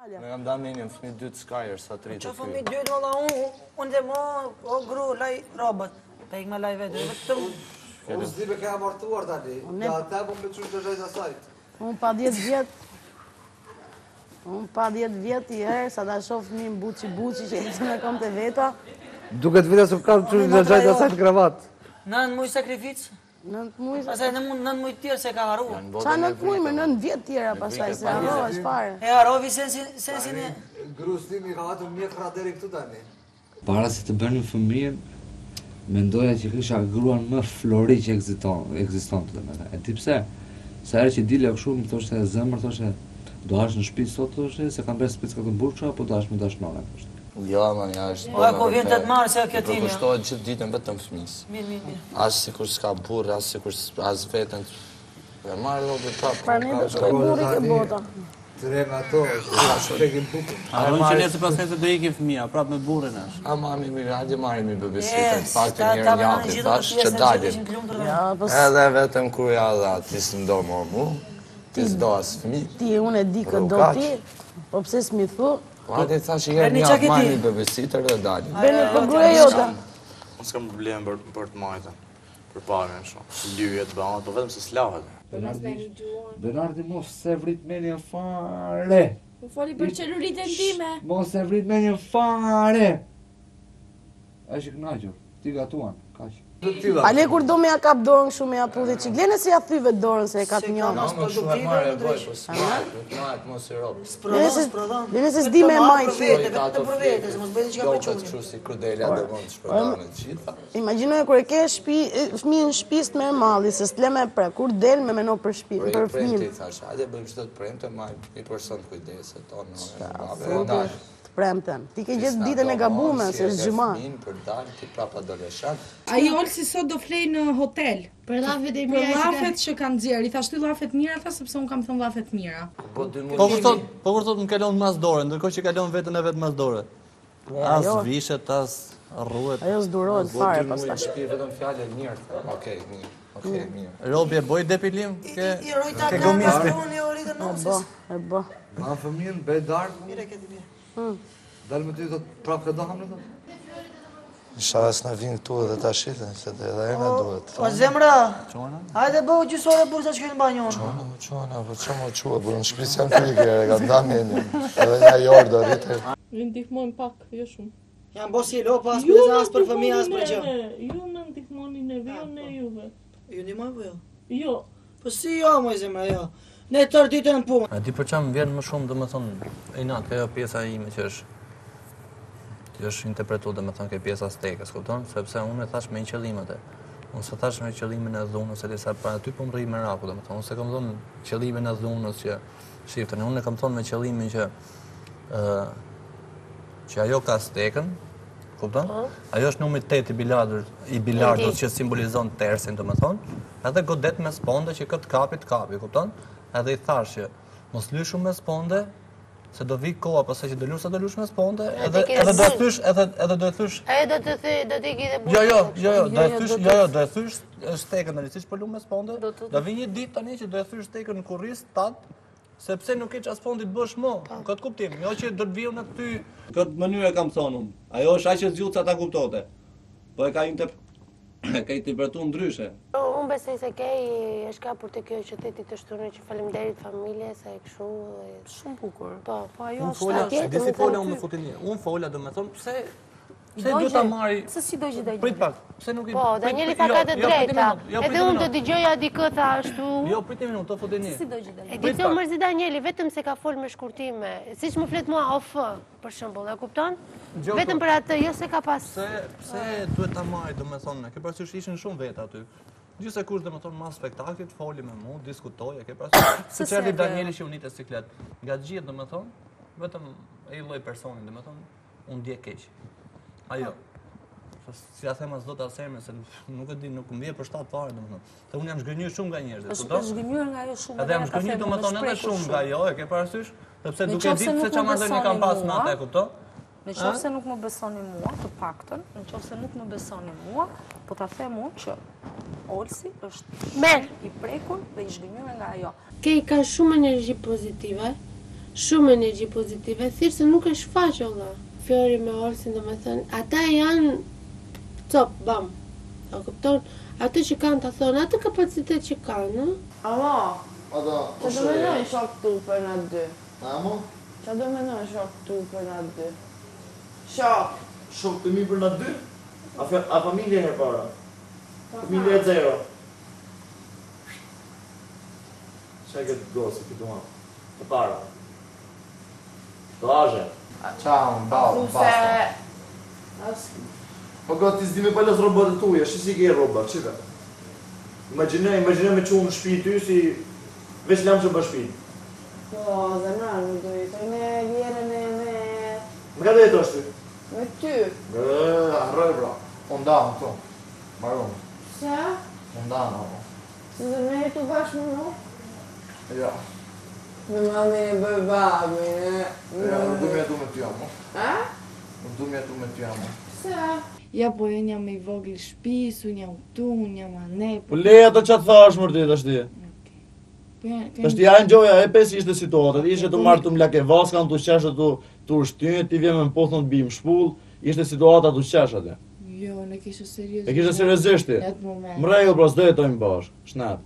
Ne kam Damenin, fëmi 2 të Skyer, sa 3 të Që fëmi 2 valla unë dhe mo, o gru, laj robot. Pe ik me laj vetë, vetëm. Unë s'di me ka martuar tani, ja ata po me qysh të zhajt asajt. Unë pa 10 vjet i herë, sa ta shoh fëmin buçi që i me kom të veta. Duket vite se ka qysh të zhajt asajt kravat. 9 muj sakrificë. 9 muj. Pastaj 9 muj tjerë se ka harruar. Qa 9 muj me 9 vjet tjera pastaj se harrova çfarë. E harrovi sensin e... Grus tim i ka atë mjekra deri këtu tani. Para se të bënim fëmijën, mendoja që kisha gruan më flori që ekzistonte domethënë. E di pse? Sa herë që dilja kështu më thoshte zemër, thoshte do hash në shtëpi sot, thoshte se kam bërë spicë të burçë apo do hash me dashnore. Jo, man, ja është... Po vjen të të marrë se kjo tim, jo. Përkushtohet gjithë ditën vetëm fëmis. Mirë. As sikur s'ka burr, as sikur as vetën. E marrë robe prapë. Pra ne do shkoj burri ke bota. Tre nga to, shpekim pukën. Arron që ne se pas nesër do ikim fëmia, prapë me burrin është. A mami mirë, hajde marrim i bebesitë, faktë njërë njati, thash që dalin. Edhe vetëm kur ja dha, ti s'ndo mu, ti s'do as fëmi. Ti unë e di këtë do ti, po pse s'mi thu? Hajde thash që njërë njati marrim i bebesitë dhe dalin. Beni për gruja jota. Unë s'kam problem për të majtën, për pare në shumë. Lyjet, bëhat, po vetëm se s'lahet. Bernardi mos se vrit menja fare. Po foli për qeluritën time. Mos se vrit menja fare. Është i kënaqur, ti gatuan, kaq. Ale kur do me ja kap dorën kështu me ja pudhi çiklene se ja thyve dorën se e ka të njohur. Më shumë e marrë e bëj, po s'marrë, mos i robë. Dene se s'di me majtë. Vetëm për vete, se mos bëjtë që ka Gjokët kështu si Kordelia dhe mund të shpërdanë të gjitha. Imagjinoj kur e ke fëmijën në shtëpi të merr malli, se s'le me pre, kur del me meno për shtëpi, për fëmijën. Premte i thash, hajde bëjmë çdo të premte, marr një person të kujdeset tonë. Premten. Ti ke gjetë ditën e gabuar se zgjuma. Për dalë ti prapa adoleshent. Ai Olsi sot do flej në hotel. Për llafet e Për mira. llafet që kanë nxjerr. I thash ty llafet mira, tha sepse un kam thënë llafet mira. Po kur thot më kalon mas dore, ndërkohë që kalon vetën e vet mas dore. As vishet, as rruhet. Ajo s'durohet fare pastaj. Shtëpi vetëm fjalë mirë. Okej, mirë. Robi e boj depilim? I rojta ke gomistë. E bë. Ma fëmijën bëj darkë. Mire këtë mirë. Dalë me ty do të prapë këtë doham në të? Inshallah s'na vinë këtu edhe ta shitën, se dhe edhe ena duhet. O zemra, hajde bëhu gjysore bursa që kënë banjon. Qona, po që më qua, për në shprisë janë frikë, e ka damin, edhe nga jorë do rritë. Ju ndihmojmë pak, jo shumë. Janë bo si lopa, as për as për fëmija, as për gjë. Ju në ndihmoni neve, jo ne juve. Ju ndihmoj po jo? Jo. Po si jo, moj zemra, jo. Ne tërë ditën në punë. A di për çam vjen më shumë, domethënë, e natë kjo pjesa ime që është interpretuar domethënë kjo pjesa stekës, kupton? Sepse unë e thash me një qëllim atë. Unë s'e thash me qëllimin e dhunës, se para aty po mrri me raku, domethënë, unë s'e kam thënë qëllimin e dhunës që shiftën, unë e kam thënë me qëllimin që ajo ka stekën, kupton? Ajo është numri 8 i bilardut që simbolizon tersin, domethënë, edhe godet me sponde që këtë kapi, kupton? Edhe i thash që mos lyshu me sponde, se do vi koha pastaj që do lush me sponde, edhe do e thysh, edhe do e thysh. Ai do të iki dhe Do e thysh stekën realisht po lu me sponde. Do vi një ditë tani që do e thysh stekën në kurriz tat, sepse nuk ke ças fondi të bësh më. Këtë kuptim, jo që do të viu në ty. Këtë mënyrë kam thonë unë. Ajo është aq e zgjuar sa ta kuptote. Po e ka interpretuar ndryshe. Unë besoj se është kapur të kjo qyteti të shtunë që faleminderit familje se kështu Shumë bukur. Po ajo Unë disi fola unë me futini. Unë fola do me thonë pse duhet ta marri. Se si do që do gjë. Prit pak. Pse nuk i Po, Danieli tha ka të drejta. Edhe unë do dëgjoja dikë tha ashtu. Jo, prit një minutë, të futini. Si do gjë do gjë. E di të mërzi Danieli vetëm se ka fol me shkurtime. Siç më flet mua of, për shembull, e kupton? Vetëm për atë, jo se ka pas. Pse duhet ta marri, do me thonë, ke parasysh ishin shumë veta aty. Gjithse kush do me thonë mas spektaklit, foli me mu, diskutoja, ke parasysh. Se çerti Danieli që unite siklet. Nga gjithë do me thonë, vetëm ai lloj personi, do me thonë, unë ndjek keq. Ajo. Si ja them as do ta them se nuk e di, nuk më vjen për shtat fare domethënë. Se unë jam zgënjur shumë nga njerëzit, kupton? Është zgënjur nga ajo shumë. Edhe jam zgënjur domethënë edhe shumë nga ajo, e ke parasysh? Sepse duke ditë se çfarë marrëdhënie kam pas me atë, kupton? Në qoftë se nuk më besoni mua, të paktën, në qoftë se nuk më besoni mua, po ta them unë që Olsi është i prekur dhe i zgënjur nga ajo. Ka shumë energji pozitive, shumë energji pozitive, thjesht se nuk e shfaq olla. Fiori me Olsin, domethënë, ata janë cop, bam. A kupton? Atë që kanë ta thonë, atë kapacitet që kanë, ë? Alo. Ada, Që do menoj shok tu për na dy? Amo? Që do menoj shok tu për na dy? Shok. Shok të mi për na dy? A familje herë para? Familje e zero? Qa e këtë gosë, këtë ma? Të para? Të ashe? Ciao, basta. Po gati s'di me pëllës robotët tuja, shi ke robot, qika? Imaginaj me që unë shpi ty si veç lam që bë shpi. Po, zemrar, më dojtë, me vjerën e me... Me ka dhe jetë është ty? Me ty. Arroj, bra. Undan, këtu. Marum. Qa? Undan, amo. Se dhe me jetu bashkë më mu? Ja. Me mami e bëbami, ne? Ja, nuk du me jetu me ty, amo. A? Nuk du me jetu me ty, amo. Qa? Ja, po unë jam i vogël shtëpis, unë jam këtu, unë jam anej. Po leja të qatë thash mërti të shti. Të shti ajnë gjoja e pes ishte situatet, ishte të marrë të mlake vaskan, të qeshë të ushtynë, ti vje me më pothën të bim shpull, ishte situatat të qeshë atë. Jo, në kishë seriosisht. E kishë seriosisht ti? Në atë moment. Mrej o pras do jetojmë bashkë, shnat.